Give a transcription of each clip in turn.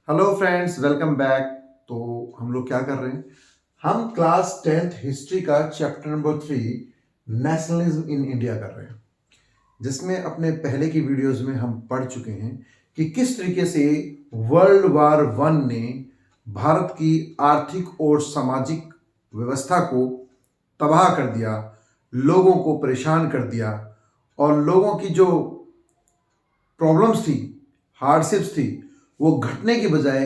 Hello friends, welcome back. तो हम लोग क्या कर रहे हैं? हम क्लास 10th हिस्ट्री का chapter number 3 nationalism in India कर रहे हैं, जिसमें अपने पहले की वीडियोस में हम पढ़ चुके हैं कि किस तरीके से वर्ल्ड वार वन ने भारत की आर्थिक और सामाजिक व्यवस्था को तबाह कर दिया, लोगों को परेशान कर दिया और लोगों की जो प्रॉब्लम्स थी, हार्डशिप्स थी, वो घटने की बजाय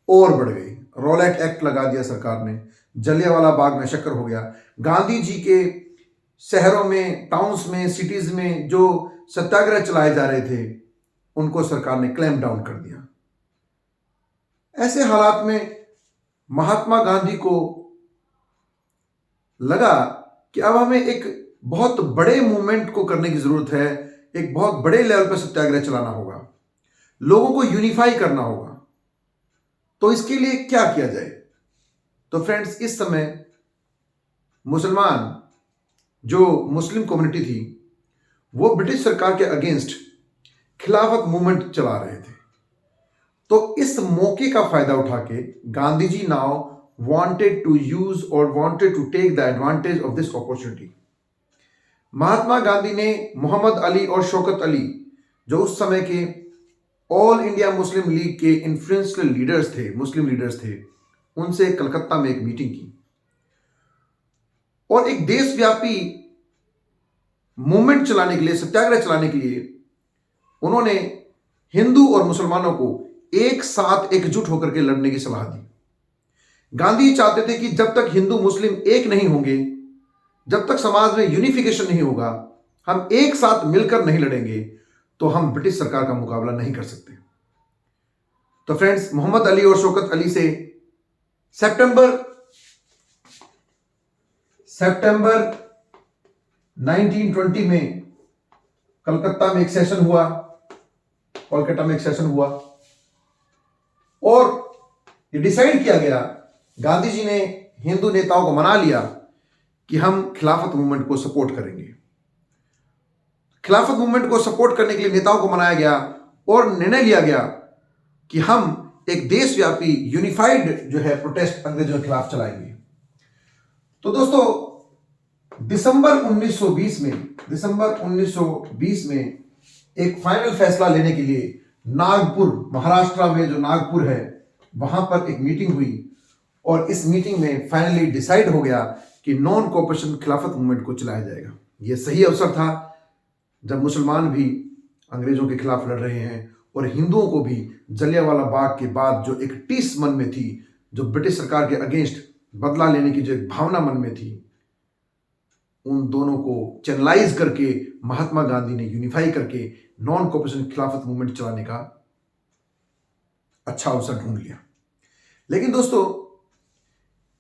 और बढ़ गई। रॉलेट एक्ट लगा दिया सरकार ने, जलियांवाला बाग में शक्कर हो गया। गांधी जी के शहरों में, टाउन्स में, सिटीज में जो सत्याग्रह चलाए जा रहे थे, उनको सरकार ने क्लैम्प डाउन कर दिया। ऐसे हालात में महात्मा गांधी को लगा कि अब हमें एक बहुत बड़े मूवमेंट को करने की जरूरत है, एक बहुत बड़े लेवल पर सत्याग्रह चलाना होगा, लोगों को यूनिफाई करना होगा। तो इसके लिए क्या किया जाए? तो फ्रेंड्स, इस समय मुसलमान जो मुस्लिम कम्युनिटी थी, वो ब्रिटिश सरकार के अगेंस्ट खिलाफत मूवमेंट चला रहे थे। तो इस मौके का फायदा उठा के Gandhi ji now wanted to use और wanted to take the advantage of this opportunity. Mahatma Gandhi ने मोहम्मद अली और शौकत अली, जो उस समय के ऑल इंडिया मुस्लिम लीग के इन्फ्लुएंशियल लीडर्स थे, मुस्लिम लीडर्स थे, उनसे कलकत्ता में एक मीटिंग की और एक देशव्यापी मूवमेंट चलाने के लिए, सत्याग्रह चलाने के लिए उन्होंने हिंदू और मुसलमानों को एक साथ एकजुट होकर के लड़ने की सलाह दी। गांधी चाहते थे कि जब तक हिंदू मुस्लिम एक नहीं होंगे, जब तक समाज में यूनिफिकेशन नहीं होगा, हम एक साथ मिलकर नहीं लड़ेंगे, तो हम ब्रिटिश सरकार का मुकाबला नहीं कर सकते। तो फ्रेंड्स, मोहम्मद अली और शौकत अली से सितंबर 1920 में कोलकाता में एक सेशन हुआ, कोलकाता में एक सेशन हुआ और ये डिसाइड किया गया, गांधी जी ने हिंदू नेताओं को मना लिया कि हम खिलाफत मूवमेंट को सपोर्ट करेंगे। खिलाफत मूवमेंट को सपोर्ट करने के लिए नेताओं को मनाया गया और निर्णय लिया गया कि हम एक देशव्यापी यूनिफाइड जो है प्रोटेस्ट अंग्रेजों के खिलाफ चलाएंगे। तो दोस्तों, दिसंबर 1920 में एक फाइनल फैसला लेने के लिए नागपुर, महाराष्ट्र में जो नागपुर है, वहां पर एक मीटिंग हुई और इस मीटिंग में फाइनली डिसाइड हो गया कि नॉन कोऑपरेशन खिलाफत मूवमेंट को चलाया जाएगा। यह सही अवसर था जब मुसलमान भी अंग्रेजों के खिलाफ लड़ रहे हैं और हिंदुओं को भी जलियांवाला बाग के बाद जो एक टीस मन में थी, जो ब्रिटिश सरकार के अगेंस्ट बदला लेने की जो एक भावना मन में थी, उन दोनों को चैनलाइज करके महात्मा गांधी ने यूनिफाई करके नॉन कोऑपरेशन खिलाफत मूवमेंट चलाने का अच्छा अवसर ढूंढ लिया। लेकिन दोस्तों,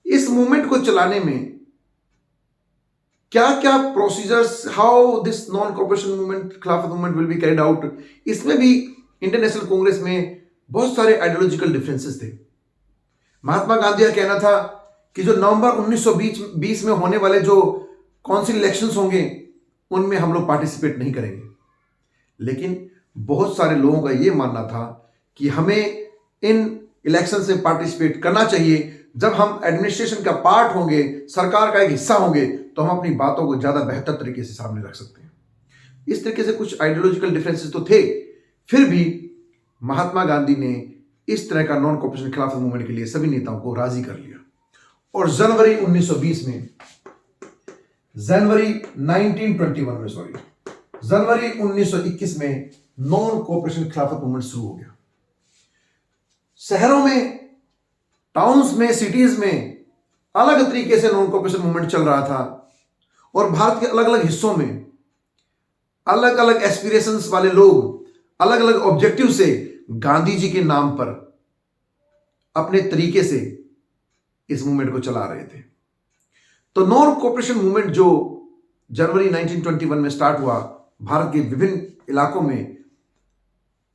इस मूवमेंट को चलाने में क्या क्या procedures, how this non cooperation movement, Khilafat movement will be carried out, इसमें भी इंडियन नेशनल कांग्रेस में बहुत सारे आइडियोलॉजिकल डिफरेंसेस थे। महात्मा गांधी का कहना था कि जो नवंबर 1920 में होने वाले जो काउंसिल इलेक्शंस होंगे, उनमें हम लोग पार्टिसिपेट नहीं करेंगे। लेकिन बहुत सारे लोगों का यह मानना था कि हमें इन इलेक्शन से पार्टिसिपेट करना चाहिए। जब हम एडमिनिस्ट्रेशन का पार्ट होंगे, सरकार का एक हिस्सा होंगे, तो हम अपनी बातों को ज्यादा बेहतर तरीके से सामने रख सकते हैं। इस तरीके से कुछ आइडियोलॉजिकल डिफरेंसेस तो थे, फिर भी महात्मा गांधी ने इस तरह का नॉन कोऑपरेशन खिलाफत मूवमेंट के लिए सभी नेताओं को राजी कर लिया और जनवरी 1921 में, जनवरी 1921 में नॉन कोऑपरेशन खिलाफत मूवमेंट शुरू हो गया। शहरों में, टाउन्स में, सिटीज में अलग तरीके से नॉन कोऑपरेशन मूवमेंट चल रहा था और भारत के अलग अलग हिस्सों में अलग अलग एस्पिरेशंस वाले लोग अलग अलग ऑब्जेक्टिव से गांधी जी के नाम पर अपने तरीके से इस मूवमेंट को चला रहे थे। तो नॉन कोऑपरेशन मूवमेंट जो जनवरी 1921 में स्टार्ट हुआ, भारत के विभिन्न इलाकों में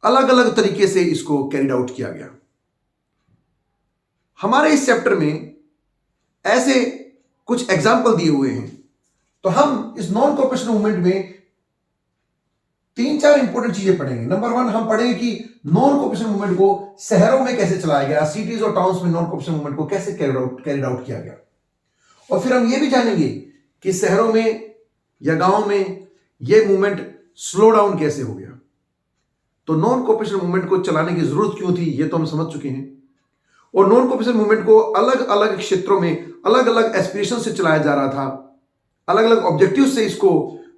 अलग अलग तरीके से इसको कैरिड आउट किया गया। हमारे इस चैप्टर में ऐसे कुछ एग्जाम्पल दिए हुए हैं। तो हम इस नॉन कोऑपरेशन मूवमेंट में तीन चार इंपॉर्टेंट चीजें पढ़ेंगे। नंबर वन, हम पढ़ेंगे कि नॉन कोऑपरेशन मूवमेंट को शहरों में कैसे चलाया गया, सिटीज और टाउन्स में नॉन कोऑपरेशन मूवमेंट को कैसे कैरिड आउट किया गया। और फिर हम ये भी जानेंगे कि शहरों में या गांव में ये मूवमेंट स्लो डाउन कैसे हो गया। तो नॉन कोऑपरेशन मूवमेंट को चलाने की जरूरत क्यों थी, ये तो हम समझ चुके हैं। और नॉन कोऑपरेशन मूवमेंट को अलग अलग क्षेत्रों में अलग अलग एस्पिरेशन से चलाया जा रहा था, अलग अलग ऑब्जेक्टिव से इसको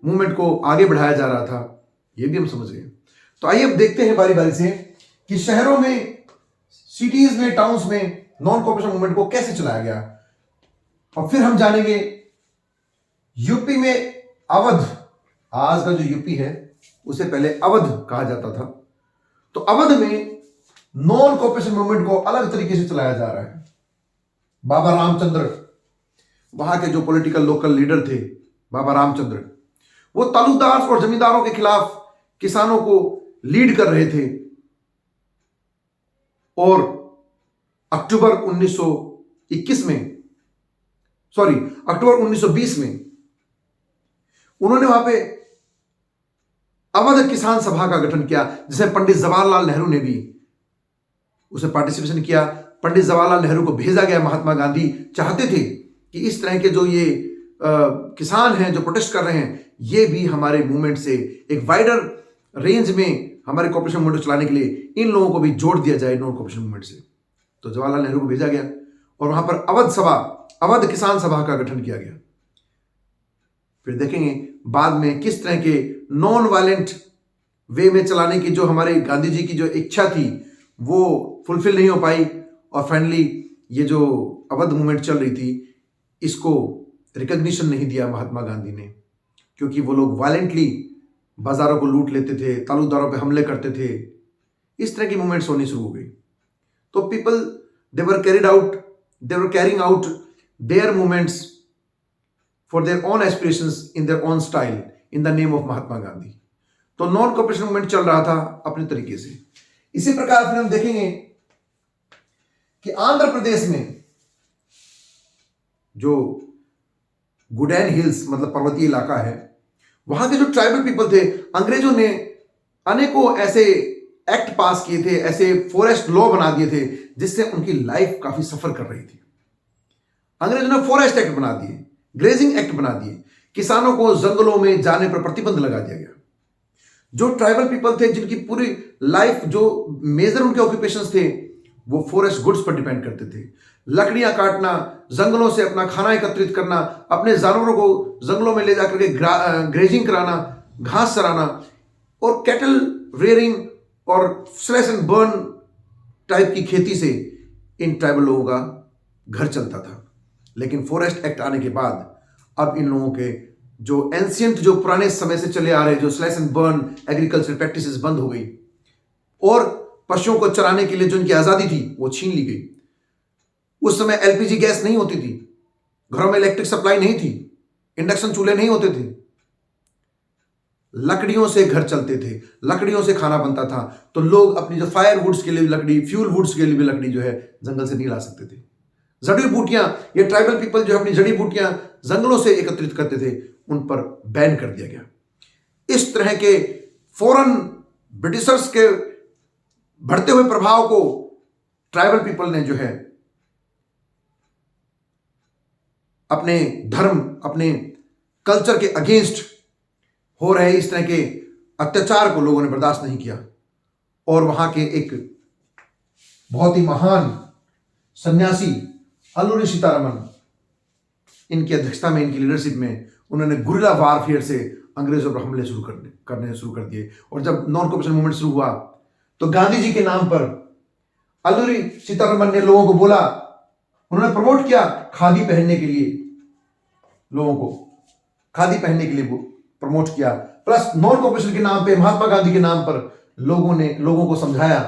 मूवमेंट को आगे बढ़ाया जा रहा था, ये भी हम समझ गए। तो आइए अब देखते हैं बारी बारी से कि शहरों में, सिटीज में, टाउन्स में नॉन कोऑपरेशन मूवमेंट को कैसे चलाया गया। और फिर हम जानेंगे यूपी में अवध, आज का जो यूपी है उसे पहले अवध कहा जाता था, तो अवध में नॉन कोऑपरेशन मूवमेंट को अलग तरीके से चलाया जा रहा है। बाबा रामचंद्र, वहां के जो पॉलिटिकल लोकल लीडर थे बाबा रामचंद्र, वो तालुकदार और जमींदारों के खिलाफ किसानों को लीड कर रहे थे। और अक्टूबर 1920 में उन्होंने वहां पे अवध किसान सभा का गठन किया, जिसमें पंडित जवाहरलाल नेहरू ने भी उसे पार्टिसिपेशन किया। पंडित जवाहरलाल नेहरू को भेजा गया। महात्मा गांधी चाहते थे कि इस तरह के जो ये किसान हैं जो प्रोटेस्ट कर रहे हैं, ये भी हमारे मूवमेंट से एक वाइडर रेंज में हमारे कोऑपरेशन मूवमेंट चलाने के लिए इन लोगों को भी जोड़ दिया जाए नॉन कोऑपरेशन मूवमेंट से। तो जवाहरलाल नेहरू को भेजा गया और वहां पर अवध किसान सभा का गठन किया गया। फिर देखेंगे बाद में किस तरह के नॉन वायलेंट वे में चलाने की जो हमारे गांधी जी की जो इच्छा थी वो फुलफिल नहीं हो पाई, और फाइनली ये जो अवध मूवमेंट चल रही थी इसको रिकॉग्निशन नहीं दिया महात्मा गांधी ने, क्योंकि वो लोग वायलेंटली बाजारों को लूट लेते थे, तालुकदारों पे हमले करते थे। इस तरह की मूवमेंट्स होनी शुरू हो गई। तो people they were carrying out their movements for their own aspirations in their own style in the name of Mahatma Gandhi. तो नॉन कोऑपरेशन मूवमेंट चल रहा था अपने तरीके से। इसी प्रकार फिर हम देखेंगे कि आंध्र प्रदेश में जो गुडैन हिल्स मतलब पर्वतीय इलाका है, वहां के जो ट्राइबल पीपल थे, अंग्रेजों ने अनेकों ऐसे एक्ट पास किए थे, ऐसे फॉरेस्ट लॉ बना दिए थे जिससे उनकी लाइफ काफी सफर कर रही थी। अंग्रेजों ने फॉरेस्ट एक्ट बना दिए, ग्रेजिंग एक्ट बना दिए, किसानों को जंगलों में जाने पर प्रतिबंध लगा दिया गया। जो ट्राइबल पीपल थे जिनकी पूरी लाइफ जो मेजर उनके ऑक्यूपेशंस थे वो फॉरेस्ट गुड्स पर डिपेंड करते थे। लकड़ियां काटना, जंगलों से अपना खाना एकत्रित करना, अपने जानवरों को जंगलों में ले जाकर के ग्रेजिंग कराना, घास चराना, और कैटल रेयरिंग और स्लैश एंड बर्न टाइप की खेती से इन ट्राइबल लोगों का घर चलता था। लेकिन फॉरेस्ट एक्ट आने के बाद अब इन लोगों के जो एंशियंट, जो पुराने समय से चले आ रहे जो slash and burn agriculture practices बंद हो गई, और पशुओं को चराने के लिए जो उनकी आजादी थी वो छीन ली गई। उस समय एलपीजी गैस नहीं होती थी, घरों में इलेक्ट्रिक सप्लाई नहीं थी, इंडक्शन चूल्हे नहीं होते थे, लकड़ियों से घर चलते थे, लकड़ियों से खाना बनता था। तो लोग अपनी जो फायर वुड्स के लिए लकड़ी, फ्यूल वुड्स के लिए भी लकड़ी जो है जंगल से नहीं ला सकते थे। जड़ी बूटियां, ये ट्राइबल पीपल जो अपनी जड़ी बूटियां जंगलों से एकत्रित करते थे, उन पर बैन कर दिया गया। इस तरह के फॉरेन ब्रिटिशर्स के बढ़ते हुए प्रभाव को ट्राइबल पीपल ने जो है अपने धर्म, अपने कल्चर के अगेंस्ट हो रहे इस तरह के अत्याचार को लोगों ने बर्दाश्त नहीं किया, और वहां के एक बहुत ही महान सन्यासी अल्लूरी सीतारमन, इनकी अध्यक्षता में, इनकी लीडरशिप में उन्होंने गुरिल्ला वारफेयर से अंग्रेजों पर हमले करने शुरू कर दिए। और जब नॉन कोऑपरेशन मूवमेंट शुरू हुआ तो गांधी जी के नाम पर अल्लूरी सीतारमन ने लोगों को बोला, उन्होंने प्रमोट किया खादी पहनने के लिए, लोगों को खादी पहनने के लिए प्रमोट किया। प्लस नॉन कोऑपरेशन के नाम पे, महात्मा गांधी के नाम पर लोगों को समझाया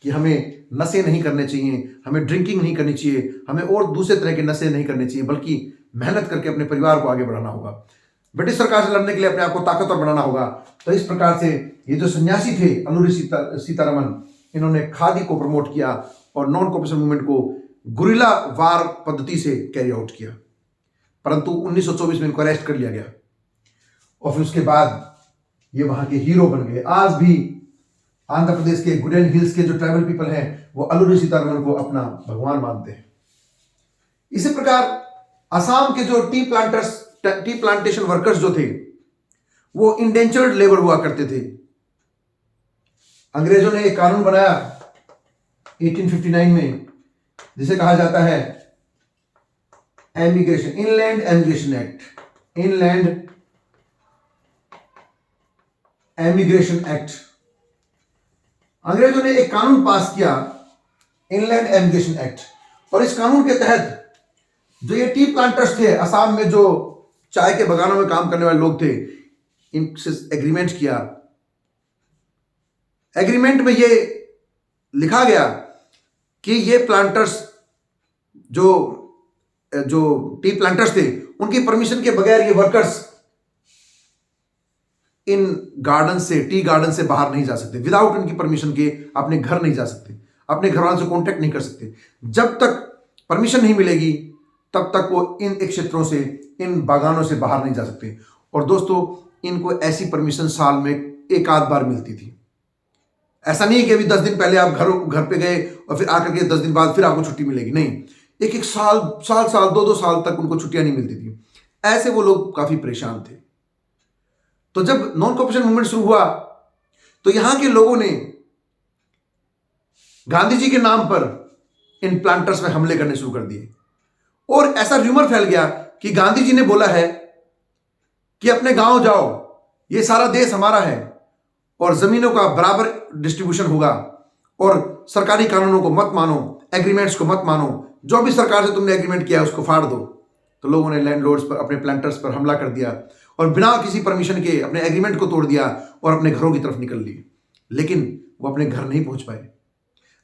कि हमें नशे नहीं करने चाहिए, हमें ड्रिंकिंग नहीं करनी चाहिए, हमें और दूसरे तरह के नशे नहीं करने चाहिए, बल्कि मेहनत करके अपने परिवार को आगे बढ़ाना होगा, ब्रिटिश सरकार से लड़ने के लिए अपने आप को ताकतवर बनाना होगा। तो इस प्रकार से ये जो सन्यासी थे अल्लूरी सीतारमन, इन्होंने खादी को प्रमोट किया और नॉन कोऑपरेशन मूवमेंट को गुरिल्ला वार पद्धति से कैरी आउट किया। परंतु 1924 में इनको अरेस्ट कर लिया गया, और फिर उसके बाद ये वहां के हीरो बन गए। आज भी आंध्र प्रदेश के गुडेन हिल्स के जो ट्राइबल पीपल हैं वो अल्लूरी सीतारमण को अपना भगवान मानते हैं। इसी प्रकार असम के जो टी प्लांटेशन वर्कर्स जो थे वो इंडेंचर्ड लेबर हुआ करते थे। अंग्रेजों ने एक कानून बनाया 1859 में जिसे कहा जाता है inland emigration act. Inland emigration act, अंग्रेजों ने एक कानून पास किया इनलैंड एमिग्रेशन एक्ट, और इस कानून के तहत जो ये टी प्लांटर्स थे असम में, जो चाय के बागानों में काम करने वाले लोग थे, इनसे एग्रीमेंट किया। एग्रीमेंट में ये लिखा गया कि ये प्लांटर्स जो टी प्लांटर्स थे उनकी परमिशन के बगैर ये वर्कर्स इन गार्डन से, टी गार्डन से बाहर नहीं जा सकते। विदाउट उनकी परमिशन के अपने घर नहीं जा सकते, अपने घर वालों से कांटेक्ट नहीं कर सकते। जब तक परमिशन नहीं मिलेगी तब तक वो इन क्षेत्रों से, इन बागानों से बाहर नहीं जा सकते। और दोस्तों, इनको ऐसी परमिशन साल में एक आध बार मिलती थी। ऐसा नहीं है कि अभी 10 दिन पहले आप घर पे गए और फिर आकर के 10 दिन बाद फिर आपको छुट्टी मिलेगी, नहीं। एक साल 2 साल तक उनको छुट्टियां नहीं मिलती थी। ऐसे वो लोग काफी परेशान थे। तो जब नॉन कॉपरेशन मूवमेंट शुरू हुआ तो यहां के लोगों ने गांधी जी के नाम पर इन प्लांटर्स में हमले करने शुरू कर दिए, और ऐसा र्यूमर फैल गया कि गांधी जी ने बोला है कि अपने गांव जाओ, ये सारा देश हमारा है और जमीनों का बराबर डिस्ट्रीब्यूशन होगा, और सरकारी कानूनों को मत मानो, एग्रीमेंट्स को मत मानो, जो भी सरकार से तुमने एग्रीमेंट किया है उसको फाड़ दो। तो लोगों ने लैंडलॉर्ड्स पर, अपने प्लांटर्स पर हमला कर दिया और बिना किसी परमिशन के अपने एग्रीमेंट को तोड़ दिया और अपने घरों की तरफ निकल लिए। लेकिन वो अपने घर नहीं पहुंच पाए।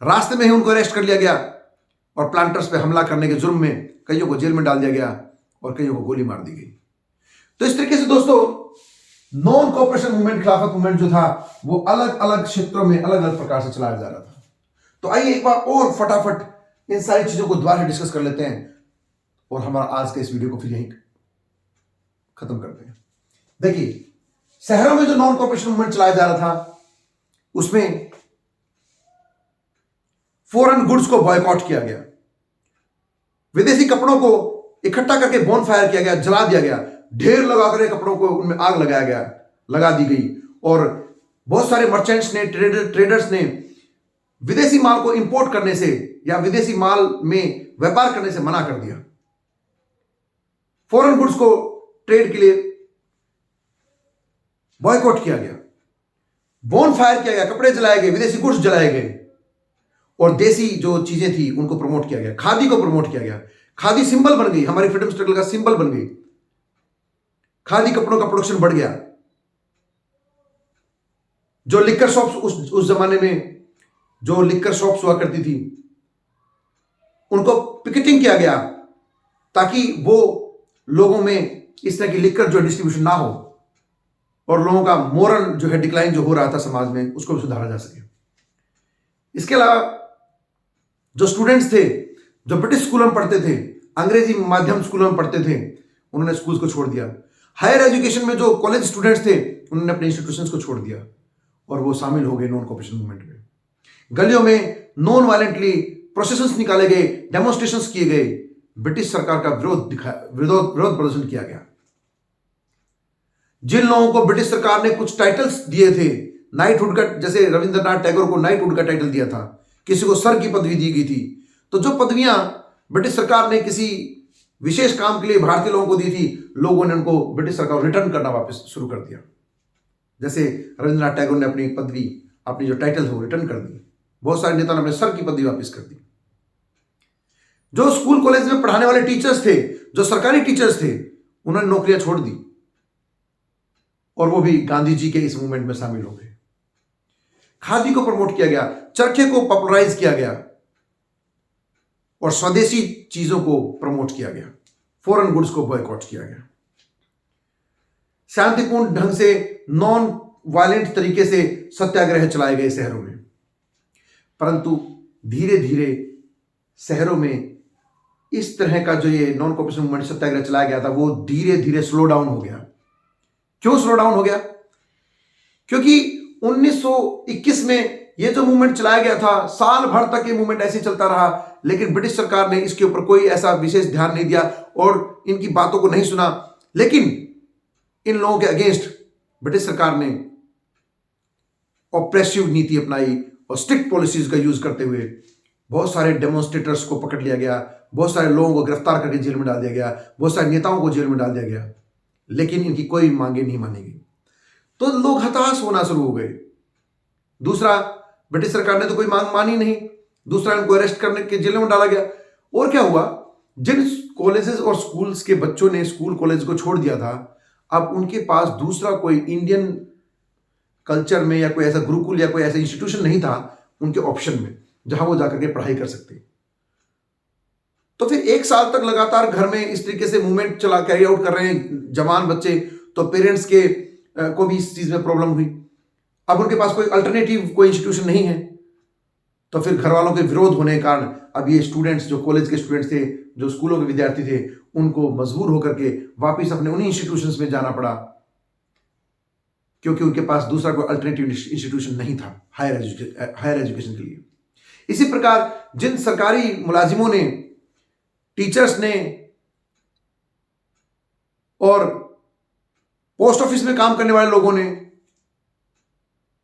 रास्ते में ही उनको अरेस्ट कर लिया गया और प्लांटर्स पे हमला करने के जुर्म में कईयों को जेल में डाल दिया गया और कईयों को गोली मार दी गई। तो इस तरीके से दोस्तों, non cooperation movement, Khilafat movement जो था वो अलग अलग क्षेत्रों में अलग अलग प्रकार से चलाया जा रहा था। तो आइए एक बार और फटाफट इन सारी चीजों को दोबारा डिस्कस कर लेते हैं और हमारा आज के इस वीडियो को फिर यहीं खत्म करते हैं। देखिए, शहरों में जो नॉन कॉपरेशन मूवमेंट चलाया जा रहा था उसमें फॉरेन गुड्स को बॉयकॉट किया गया, विदेशी कपड़ों को इकट्ठा करके बॉनफायर किया गया, जला दिया गया, ढेर लगाकर कपड़ों को उनमें आग लगा दी गई, और बहुत सारे मर्चेंट्स ने, ट्रेडर्स ने विदेशी माल को इंपोर्ट करने से या विदेशी माल में व्यापार करने से मना कर दिया। फॉरेन गुड्स को ट्रेड के लिए बॉयकॉट किया गया, बॉनफायर किया गया, कपड़े जलाए गए, विदेशी गुड्स जलाए गए, और देसी जो चीजें थी उनको प्रमोट किया गया। खादी को प्रमोट किया गया। खादी सिंबल बन गई, हमारी फ्रीडम स्ट्रगल का सिंबल बन गई। खादी कपड़ों का प्रोडक्शन बढ़ गया। जो लिक्कर शॉप्स उस जमाने में जो लिक्कर शॉप्स हुआ करती थी उनको पिकेटिंग किया गया ताकि वो लोगों में इस तरह की लिक्कर जो डिस्ट्रीब्यूशन ना हो और लोगों का मोरल जो है डिक्लाइन जो हो रहा था समाज में उसको भी सुधारा जा सके। इसके अलावा जो स्टूडेंट्स थे, जो ब्रिटिश स्कूलों में पढ़ते थे, अंग्रेजी माध्यम स्कूलों में पढ़ते थे, उन्होंने स्कूल्स को छोड़ दिया। हायर एजुकेशन में जो कॉलेज स्टूडेंट्स थे उन्होंने अपने इंस्टीट्यूशंस को छोड़ दिया और वो शामिल हो गए नॉन कॉपरेशन मूवमेंट में। गलियों में नॉन वायलेंटली प्रोसेशंस निकाले गए, डेमोन्स्ट्रेशंस किए गए, ब्रिटिश सरकार का विरोध प्रदर्शन किया गया। जिन लोगों को ब्रिटिश सरकार ने कुछ टाइटल्स दिए थे, नाइटहुड का, जैसे रविंद्रनाथ टैगोर को नाइटहुड का टाइटल दिया था, किसी को सर की पदवी दी गई थी, तो जो पदवियां ब्रिटिश सरकार ने किसी विशेष काम के लिए भारतीय लोगों को दी थी, लोगों ने उनको ब्रिटिश सरकार रिटर्न करना वापस शुरू कर दिया। जैसे रविंद्रनाथ टैगोर ने अपनी पदवी, अपनी जो टाइटल हो रिटर्न कर दी। बहुत सारे नेताओं ने अपने सर की पदवी वापस कर दी। जो स्कूल कॉलेज में पढ़ाने वाले टीचर्स थे, जो सरकारी टीचर्स थे, उन्होंने नौकरियां छोड़ दी और वो भी गांधी जी के इस मूवमेंट में शामिल हो गए। खादी को प्रमोट किया गया, चरखे को पॉपुलराइज किया गया और स्वदेशी चीजों को प्रमोट किया गया। फॉरेन गुड्स को बॉयकॉट किया गया। शांतिपूर्ण ढंग से, नॉन वायलेंट तरीके से सत्याग्रह चलाए गए शहरों में, परंतु धीरे धीरे शहरों में इस तरह का जो ये नॉन कॉपरेशन मूवमेंट सत्याग्रह चलाया गया था वो धीरे धीरे स्लो डाउन हो गया। क्यों स्लो डाउन हो गया? क्योंकि 1921 में ये जो मूवमेंट चलाया गया था, साल भर तक ये मूवमेंट ऐसे चलता रहा, लेकिन ब्रिटिश सरकार ने इसके ऊपर कोई ऐसा विशेष ध्यान नहीं दिया और इनकी बातों को नहीं सुना। लेकिन इन लोगों के अगेंस्ट ब्रिटिश सरकार ने ऑप्रेसिव नीति अपनाई और स्ट्रिक्ट पॉलिसीज का यूज करते हुए बहुत सारे डेमोन्स्ट्रेटर्स को पकड़ लिया गया, बहुत सारे लोगों को गिरफ्तार करके जेल में डाल दिया गया, बहुत सारे नेताओं को जेल में डाल दिया गया, लेकिन इनकी कोई मांगे नहीं मानी गई। तो लोग हताश होना शुरू हो गए। दूसरा, ब्रिटिश सरकार ने तो कोई मांग मानी नहीं। दूसरा, इनको अरेस्ट करने के जेल में डाला गया। और क्या हुआ, जिन कॉलेजेस और स्कूल्स के बच्चों ने स्कूल कॉलेज को छोड़ दिया था, अब उनके पास दूसरा कोई इंडियन कल्चर में या कोई ऐसा गुरुकुल या कोई ऐसा इंस्टीट्यूशन नहीं था उनके ऑप्शन में जहां वो जाकर के पढ़ाई कर सकते। तो फिर 1 साल तक लगातार घर में इस तरीके से मूवमेंट चला कैरी आउट कर रहे हैं जवान बच्चे, तो पेरेंट्स के को भी इस चीज में प्रॉब्लम हुई। अब उनके पास कोई अल्टरनेटिव कोई इंस्टीट्यूशन नहीं है, तो फिर घर वालों के विरोध होने के कारण अब ये स्टूडेंट्स, जो कॉलेज के स्टूडेंट्स थे, जो स्कूलों के विद्यार्थी थे, उनको मजबूर होकर के वापस अपने उन्हीं इंस्टीट्यूशंस में जाना पड़ा, क्योंकि उनके पास दूसरा कोई अल्टरनेटिव इंस्टीट्यूशन नहीं था हायर एजुकेशन के लिए। इसी प्रकार जिन सरकारी मुलाजिमों ने, टीचर्स ने और पोस्ट ऑफिस में काम करने वाले लोगों ने,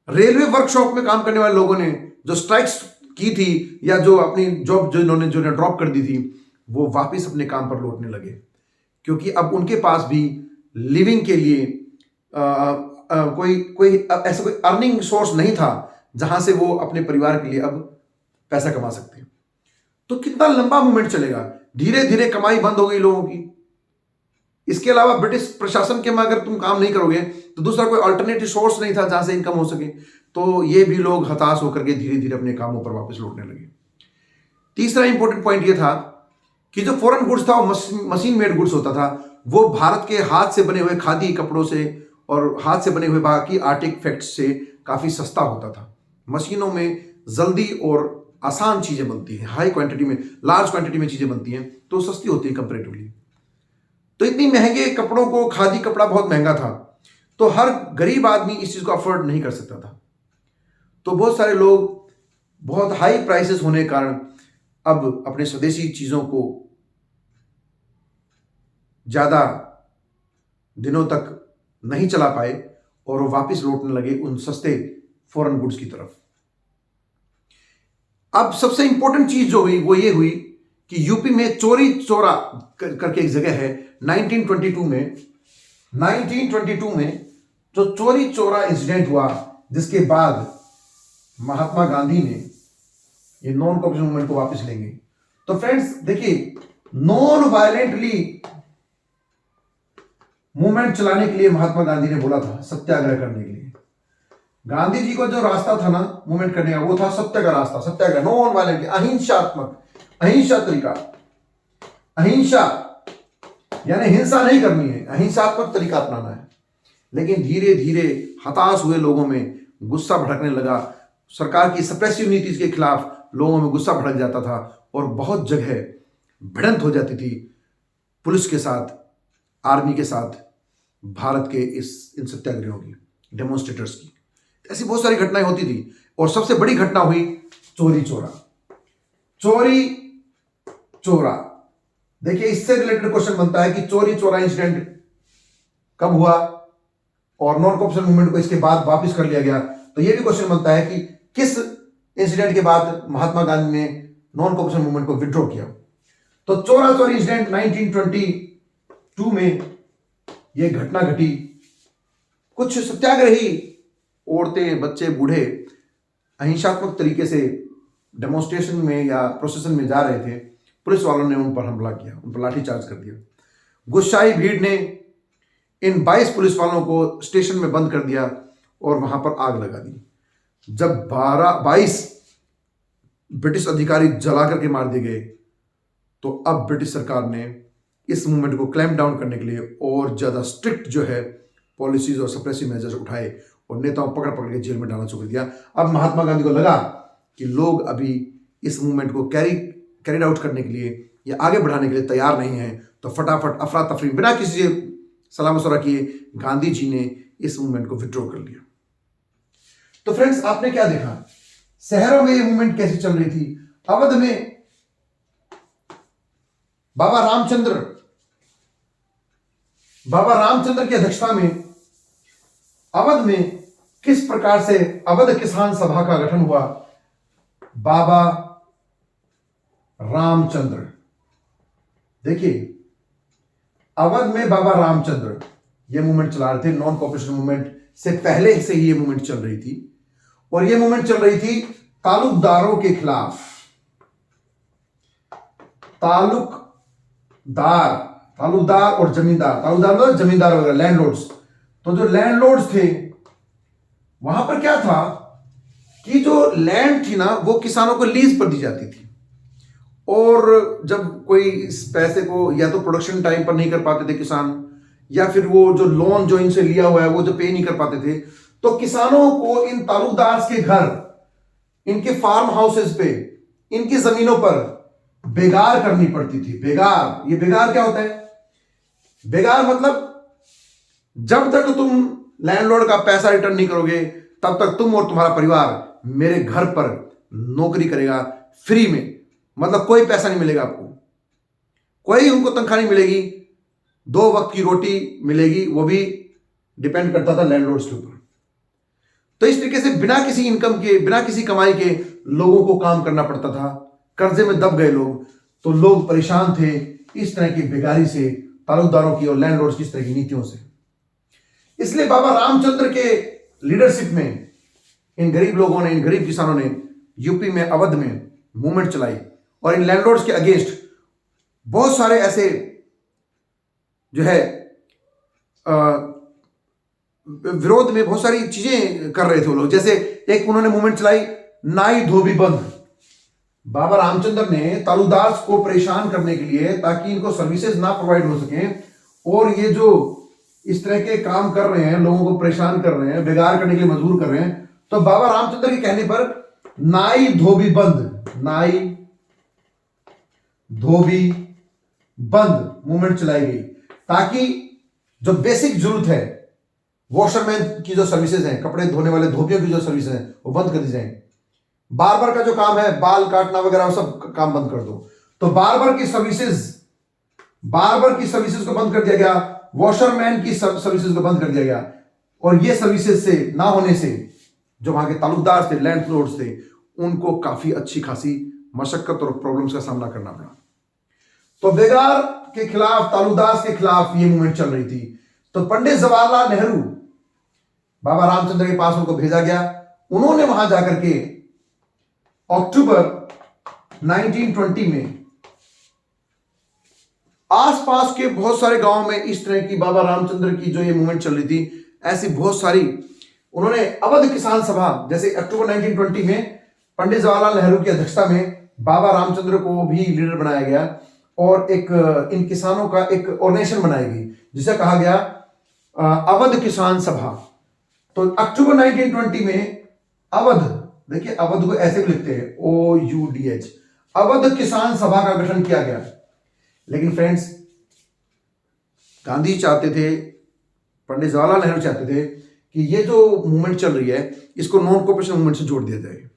रेलवे वर्कशॉप में काम करने वाले लोगों ने जो स्ट्राइक्स की थी या जो अपनी जॉब जो इन्होंने ड्रॉप कर दी थी, वो वापस अपने काम पर लौटने लगे, क्योंकि अब उनके पास भी लिविंग के लिए कोई ऐसा कोई अर्निंग सोर्स नहीं था जहां से वो अपने परिवार के लिए अब पैसा कमा सकते हैं। तो कितना लंबा मूवमेंट चलेगा, धीरे धीरे कमाई बंद हो गई लोगों की। इसके अलावा ब्रिटिश प्रशासन के में अगर तुम काम नहीं करोगे तो दूसरा कोई अल्टरनेटिव सोर्स नहीं था जहां से इनकम हो सके, तो ये भी लोग हताश होकर के धीरे धीरे अपने कामों पर वापस लौटने लगे। तीसरा इंपॉर्टेंट पॉइंट ये था कि जो फॉरेन गुड्स था वो मशीन मेड गुड्स होता था। वो भारत के हाथ से बने हुए खादी कपड़ों से और हाथ से बने हुए बाकी आर्टिफैक्ट्स से काफी सस्ता होता था। मशीनों में जल्दी और आसान चीजें बनती हैं, हाई क्वांटिटी में, लार्ज क्वांटिटी में चीजें बनती हैं, तो सस्ती होती है कंपेरेटिवली। तो इतनी महंगे कपड़ों को, खादी कपड़ा बहुत महंगा था, तो हर गरीब आदमी इस चीज को अफोर्ड नहीं कर सकता था। तो बहुत सारे लोग बहुत हाई प्राइसेस होने के कारण अब अपने स्वदेशी चीजों को ज्यादा दिनों तक नहीं चला पाए और वो वापस लौटने लगे उन सस्ते फॉरेन गुड्स की तरफ। अब सबसे इंपॉर्टेंट चीज जो हुई वो ये हुई कि यूपी में चोरी चोरा करके एक जगह है, 1922 में जो चोरी चोरा इंसिडेंट हुआ, जिसके बाद महात्मा गांधी ने ये नॉन कॉपरेशन मूवमेंट को वापस लेंगे। तो फ्रेंड्स देखिए, नॉन वायलेंटली मूवमेंट चलाने के लिए महात्मा गांधी ने बोला था सत्याग्रह करने के लिए। गांधी जी को जो रास्ता था ना मूवमेंट करने का, वो था सत्य का रास्ता, सत्याग्रह, नॉन वायलेंट, अहिंसात्मक, अहिंसा तरीका, अहिंसा यानी हिंसा नहीं करनी है, अहिंसात्मक तरीका अपनाना है। लेकिन धीरे धीरे हताश हुए लोगों में गुस्सा भड़कने लगा, सरकार की सप्रेसिव नीति के खिलाफ लोगों में गुस्सा भड़क जाता था और बहुत जगह भिड़ंत हो जाती थी पुलिस के साथ, आर्मी के साथ, भारत के इन सत्याग्रहियों की, डेमोन्स्ट्रेटर्स की। ऐसी बहुत सारी घटनाएं होती थी और सबसे बड़ी घटना हुई चोरी चोरा। चोरी चोरा, देखिए इससे रिलेटेड क्वेश्चन बनता है कि चोरी चोरा इंसिडेंट कब हुआ और नॉन कॉपरेशन मूवमेंट को इसके बाद वापस कर लिया गया। तो यह भी क्वेश्चन बनता है कि किस इंसिडेंट के बाद महात्मा गांधी ने नॉन कॉपरेशन मूवमेंट को विड्रॉ किया। तो चोरा चोरी इंसिडेंट 1922 में यह घटना घटी। कुछ सत्याग्रही औरतें, बच्चे, बूढ़े अहिंसात्मक तरीके से डेमोन्स्ट्रेशन में या प्रोसेशन में जा रहे थे। पुलिस वालों ने उन पर हमला किया, उन पर लाठीचार्ज कर दिया। गुस्साई भीड़ ने इन 22 पुलिस वालों को स्टेशन में बंद कर दिया और वहां पर आग लगा दी। जब 22 ब्रिटिश अधिकारी जला करके मार दिए गए, तो अब ब्रिटिश सरकार ने इस मूवमेंट को क्लैम्प डाउन करने के लिए और ज्यादा स्ट्रिक्ट जो है पॉलिसीज और सप्रेसिव मेजर्स उठाए और नेताओं पकड़ पकड़ के जेल में डालना शुरू कर दिया। अब महात्मा गांधी को लगा कि लोग अभी इस मूवमेंट को कैरिड आउट करने के लिए या आगे बढ़ाने के लिए तैयार नहीं है, तो फटाफट अफरा तफरी बिना किसी सलाह मशवरा किए गांधी जी ने इस मूवमेंट को विड्रॉ कर लिया। तो फ्रेंड्स आपने क्या देखा, शहरों में ये मूवमेंट कैसी चल रही थी, अवध में बाबा रामचंद्र की अध्यक्षता में अवध में किस प्रकार से अवध किसान सभा का गठन हुआ। बाबा रामचंद्र, देखिए अवध में बाबा रामचंद्र ये मूवमेंट चला रहे थे। नॉन कॉपरेशन मूवमेंट से पहले से ही ये मूवमेंट चल रही थी, और ये मूवमेंट चल रही थी तालुकदारों के खिलाफ। तालुकदार और जमींदार, तालुकदार मतलब जमींदार वगैरह, लैंडलॉर्ड्स। तो जो लैंडलॉर्ड्स थे वहां पर क्या था कि जो लैंड थी ना वो किसानों को लीज पर दी जाती थी, और जब कोई इस पैसे को या तो प्रोडक्शन टाइम पर नहीं कर पाते थे किसान, या फिर वो जो लोन जो इनसे लिया हुआ है वो जो पे नहीं कर पाते थे, तो किसानों को इन तालुकदार के घर, इनके फार्म हाउसेस पे, इनकी जमीनों पर बेगार करनी पड़ती थी। बेगार, ये बेगार क्या होता है? बेगार मतलब जब तक तुम लैंडलॉर्ड का पैसा रिटर्न नहीं करोगे तब तक तुम और तुम्हारा परिवार मेरे घर पर नौकरी करेगा फ्री में, मतलब कोई पैसा नहीं मिलेगा आपको, कोई उनको तनख्वाह नहीं मिलेगी, 2 वक्त की रोटी मिलेगी, वो भी डिपेंड करता था लैंडलॉर्ड्स के ऊपर। तो इस तरीके से बिना किसी इनकम के, बिना किसी कमाई के लोगों को काम करना पड़ता था। कर्जे में दब गए लोग, तो लोग परेशान थे इस तरह की बेगारी से, तालुकदारों की और लैंडलॉर्ड्स की इस तरह की नीतियों से। इसलिए बाबा रामचंद्र के लीडरशिप में इन गरीब लोगों ने, इन गरीब किसानों ने यूपी में, अवध में मूवमेंट चलाई, और इन लैंडलॉर्ड्स के अगेंस्ट बहुत सारे ऐसे जो है विरोध में बहुत सारी चीजें कर रहे थे वो लोग। जैसे एक उन्होंने मूवमेंट चलाई, नाई धोबी बंद। बाबा रामचंद्र ने तालुकदार को परेशान करने के लिए, ताकि इनको सर्विसेज ना प्रोवाइड हो सके, और ये जो इस तरह के काम कर रहे हैं, लोगों को परेशान कर रहे हैं, बेगार करने के लिए मजबूर कर रहे हैं, तो बाबा रामचंद्र के कहने पर नाई धोबी बंद, नाई धोबी बंद मूवमेंट चलाई गई, ताकि जो बेसिक जरूरत है, वॉशरमैन की जो सर्विसेज हैं, कपड़े धोने वाले धोबियों की जो सर्विसेज हैं, वो बंद कर दी जाए। बार्बर का जो काम है, बाल काटना वगैरह, वो सब काम बंद कर दो। तो बार्बर की सर्विसेज को बंद कर दिया गया, वॉशरमैन की सर्विसेज को बंद कर दिया गया, और ये सर्विसेज से ना होने से जो वहां के तालुकदार थे, लैंडलॉर्ड्स थे, उनको काफी अच्छी खासी मशक्कत और प्रॉब्लम्स का सामना करना पड़ा। तो बेगार के खिलाफ, तालुकदार के खिलाफ ये मूवमेंट चल रही थी। तो पंडित जवाहरलाल नेहरू, बाबा रामचंद्र के पास उनको भेजा गया। उन्होंने वहां जाकर के अक्टूबर 1920 में आसपास के बहुत सारे गांवों में इस तरह की बाबा रामचंद्र की जो ये मूवमेंट चल रही थी, ऐसी बहुत सारी उन्होंने अवध किसान सभा, जैसे अक्टूबर 1920 में पंडित जवाहरलाल नेहरू की अध्यक्षता में बाबा रामचंद्र को भी लीडर बनाया गया, और एक इन किसानों का एक ऑर्गेनाइजेशन बनाई गई जिसे कहा गया अवध किसान सभा। तो अक्टूबर 1920 में अवध, देखिए अवध को ऐसे भी लिखते हैं, OUDH, अवध किसान सभा का गठन किया गया। लेकिन फ्रेंड्स, गांधी चाहते थे, पंडित जवाहरलाल नेहरू चाहते थे कि ये जो मूवमेंट चल रही है इसको नॉन कॉपरेशन मूवमेंट से जोड़ दिया जाए।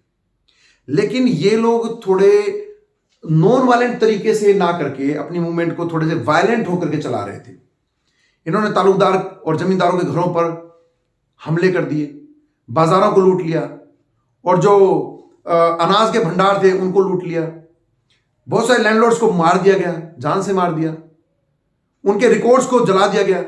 लेकिन ये लोग थोड़े नॉन वायलेंट तरीके से ना करके अपनी मूवमेंट को थोड़े से वायलेंट होकर के चला रहे थे। इन्होंने तालुकदार और जमींदारों के घरों पर हमले कर दिए, बाजारों को लूट लिया, और जो अनाज के भंडार थे उनको लूट लिया। बहुत सारे लैंडलॉर्ड्स को मार दिया गया, जान से मार दिया, उनके रिकॉर्ड्स को जला दिया गया।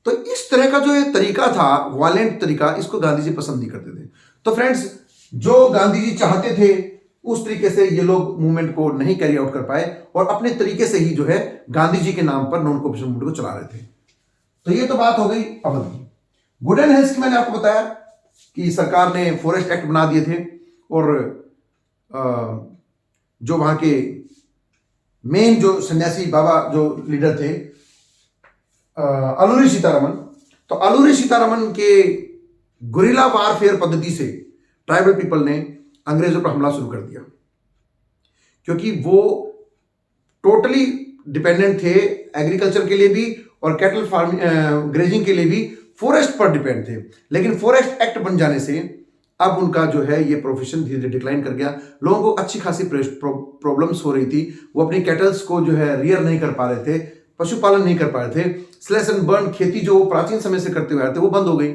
तो इस तरह का जो ये तरीका था, वायलेंट तरीका, इसको गांधी जी पसंद नहीं करते थे। तो फ्रेंड्स, जो गांधी जी चाहते थे उस तरीके से ये लोग मूवमेंट को नहीं कैरी आउट कर पाए, और अपने तरीके से ही जो है गांधी जी के नाम पर नॉन कॉपरेशन मूवमेंट को चला रहे थे। तो ये तो बात हो गई अवध की। वुडन हिल्स की मैंने आपको बताया कि सरकार ने फॉरेस्ट एक्ट बना दिए थे, और जो वहां के मेन जो सन्यासी बाबा जो लीडर थे, अलूरी सीतारमन, तो अलूरी सीतारमन के गुरिल्ला वारफेयर पद्धति से ट्राइबल पीपल ने अंग्रेजों पर हमला शुरू कर दिया, क्योंकि वो टोटली डिपेंडेंट थे एग्रीकल्चर के लिए भी और कैटल फार्मिंग, ग्रेजिंग के लिए भी फॉरेस्ट पर डिपेंड थे। लेकिन फॉरेस्ट एक्ट बन जाने से अब उनका जो है ये प्रोफेशन धीरे धीरे डिक्लाइन कर गया। लोगों को अच्छी खासी प्रॉब्लम्स हो रही थी, वो अपनी कैटल्स को जो है रियर नहीं कर पा रहे थे, पशुपालन नहीं कर पा रहे थे, स्लैश एंड बर्न खेती जो प्राचीन समय से करते हुए आए थे वो बंद हो गई।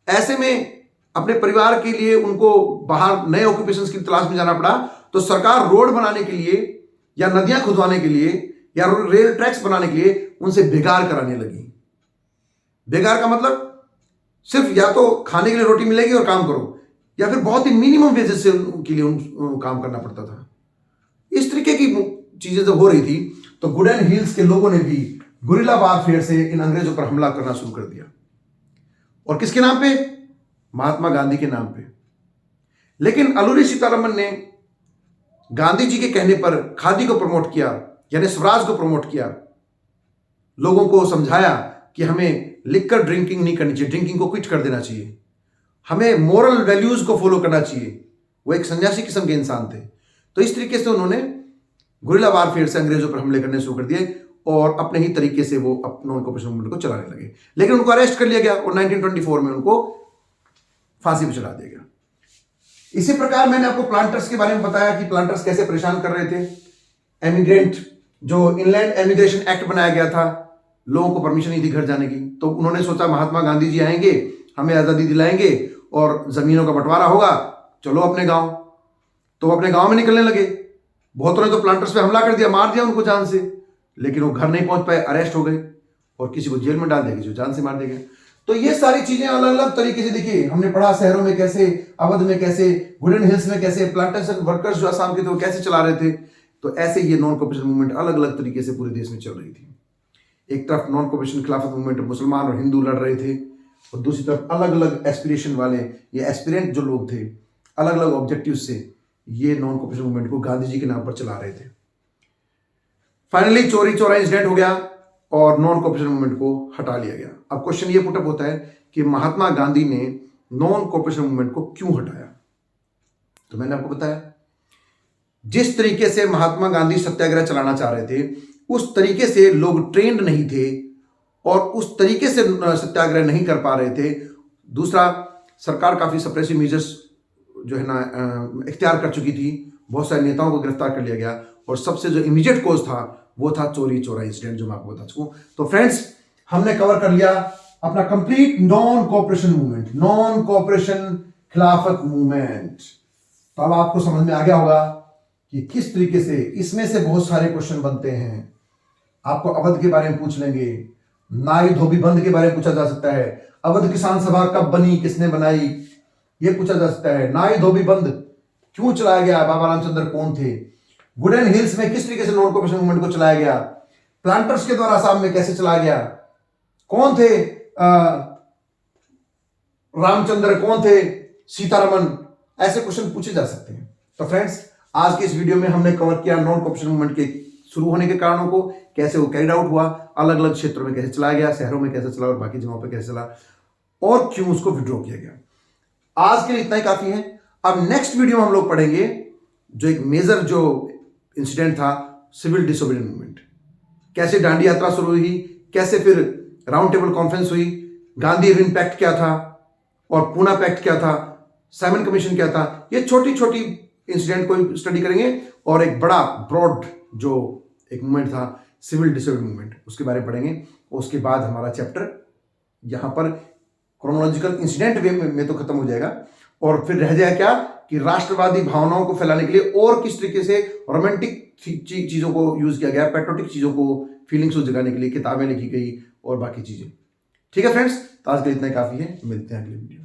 ऐसे में अपने परिवार के लिए उनको बाहर नए ऑक्यूपेशंस की तलाश में जाना पड़ा। तो सरकार रोड बनाने के लिए या नदियां खुदवाने के लिए या रेल ट्रैक्स बनाने के लिए उनसे बेगार कराने लगी। बेगार का मतलब सिर्फ या तो खाने के लिए रोटी मिलेगी और काम करो, या फिर बहुत ही मिनिमम वेजेस से उनके लिए काम करना पड़ता था। इस तरीके की चीजें जब हो रही थी तो गुडेन हिल्स के लोगों ने भी गुरिल्ला वारफेयर से इन अंग्रेजों पर हमला करना शुरू कर दिया। और किसके नाम पे? महात्मा गांधी के नाम पे। लेकिन अलूरी सीतारमन ने गांधी जी के कहने पर खादी को प्रमोट किया, यानी स्वराज को प्रमोट किया, लोगों को समझाया कि हमें लिकर ड्रिंकिंग नहीं करनी चाहिए, ड्रिंकिंग को क्विट कर देना चाहिए, हमें मोरल वैल्यूज को फॉलो करना चाहिए। वो एक सन्यासी किस्म के इंसान थे। तो इस तरीके से उन्होंने गुरिल्ला वारफेयर से अंग्रेजों पर हमले करने शुरू कर दिए और अपने ही तरीके से वो नॉन कॉपरेशन मूवमेंट को चलाने लगे। लेकिन उनको अरेस्ट कर लिया गया और 1924 में उनको फांसी पर चढ़ा दिया गया। इसी प्रकार मैंने आपको प्लांटर्स के बारे में बताया कि प्लांटर्स कैसे परेशान कर रहे थे। एमिग्रेंट जो इनलैंड एमिग्रेशन एक्ट बनाया गया था, लोगों को परमिशन नहीं थी घर जाने की, तो उन्होंने सोचा महात्मा गांधी जी आएंगे, हमें आज़ादी दिलाएंगे और जमीनों का बंटवारा होगा, चलो अपने गांव। तो अपने गांव में निकलने लगे। बहुतों ने तो प्लांटर्स पे हमला कर दिया, मार दिया उनको जान से, लेकिन वो घर नहीं पहुंच पाए, अरेस्ट हो गए और किसी को जेल में डाल दिया, किसी को जान से मार दिया गया। तो ये सारी चीजें अलग अलग तरीके से देखिए, हमने पढ़ा शहरों में कैसे, अवध में कैसे, गुडेन हिल्स में कैसे प्लांटेशन वर्कर्स जो आसाम के थे वो कैसे चला रहे थे। तो ऐसे ये नॉन कॉपरेशन मूवमेंट अलग अलग तरीके से पूरे देश में चल रही थी। एक तरफ नॉन कॉपरेशन खिलाफत मूवमेंट मुसलमान और हिंदू लड़ रहे थे, और दूसरी तरफ अलग अलग एस्पिरेशन वाले या एस्पिरेंट जो लोग थे, अलग अलग ऑब्जेक्टिव से ये नॉन कॉपरेशन मूवमेंट को गांधी जी के नाम पर चला रहे थे। फाइनली चोरी चौरा इंसिडेंट हो गया और नॉन कॉपरेशन मूवमेंट को हटा लिया गया। अब क्वेश्चन ये पुटअप होता है कि महात्मा गांधी ने नॉन कॉपरेशन मूवमेंट को क्यों हटाया? तो मैंने आपको बताया, जिस तरीके से महात्मा गांधी सत्याग्रह चलाना चाह रहे थे उस तरीके से लोग ट्रेंड नहीं थे और उस तरीके से सत्याग्रह नहीं कर पा रहे थे। दूसरा, सरकार काफी सप्रेसिव मेजर्स जो है ना इख्तियार कर चुकी थी, बहुत सारे नेताओं को गिरफ्तार कर लिया गया और सबसे जो इमीडिएट कॉज था वो था चोरी चौरा इंसिडेंट, जो मैं आपको बता चुका हूं। तो फ्रेंड्स, हमने कवर कर लिया अपना complete non cooperation movement, non cooperation खिलाफत मूवमेंट। तो अब आपको समझ में आ गया होगा कि किस तरीके से इसमें से बहुत सारे क्वेश्चन बनते हैं। आपको अवध के बारे में पूछ लेंगे, नाई धोबी बंद के बारे में पूछा जा सकता है, अवध किसान सभा कब बनी, किसने बनाई, यह पूछा जा सकता है। नाई धोबी बंद क्यों चलाया गया, बाबा रामचंद्र कौन थे, गुडेन हिल्स में किस तरीके से नॉन कॉपरेशन मूवमेंट को चलाया गया, प्लांटर्स के द्वारा आसाम में कैसे चलाया गया, कौन थे रामचंद्र, कौन थे सीतारमन, ऐसे क्वेश्चन पूछे जा सकते हैं। तो फ्रेंड्स, आज के इस वीडियो में हमने कवर किया नॉन कॉपरेशन मूवमेंट के शुरू होने के कारणों को, कैसे वो कैरिड आउट हुआ, अलग अलग क्षेत्रों में कैसे चलाया गया, शहरों में कैसे चला और बाकी जगहों पर कैसे चला, और क्यों उसको विड्रॉ किया गया। आज के लिए इतना ही काफी है। अब नेक्स्ट वीडियो में हम लोग पढ़ेंगे जो एक मेजर जो इंसिडेंट था, सिविल डिसोबीडियंस मूवमेंट। कैसे दांडी यात्रा शुरू हुई, कैसे फिर राउंड टेबल कॉन्फ्रेंस हुई, गांधी इरविन पैक्ट क्या था और पूना पैक्ट क्या था, साइमन कमीशन क्या था। ये छोटी छोटी इंसिडेंट को स्टडी करेंगे और एक बड़ा ब्रॉड जो एक मूवमेंट था सिविल डिसोबीडियंस मूवमेंट, उसके बारे में पढ़ेंगे। उसके बाद हमारा चैप्टर यहां पर क्रोनोलॉजिकल इंसिडेंट वे में तो खत्म हो जाएगा और फिर रह जाएगा क्या कि राष्ट्रवादी भावनाओं को फैलाने के लिए और किस तरीके से रोमांटिक चीजों को यूज किया गया, पैट्रियोटिक चीजों को, फीलिंग्स को जगाने के लिए किताबें लिखी गई और बाकी चीजें। ठीक है फ्रेंड्स, तो आज के लिए इतना ही काफी है। मिलते हैं अगले वीडियो।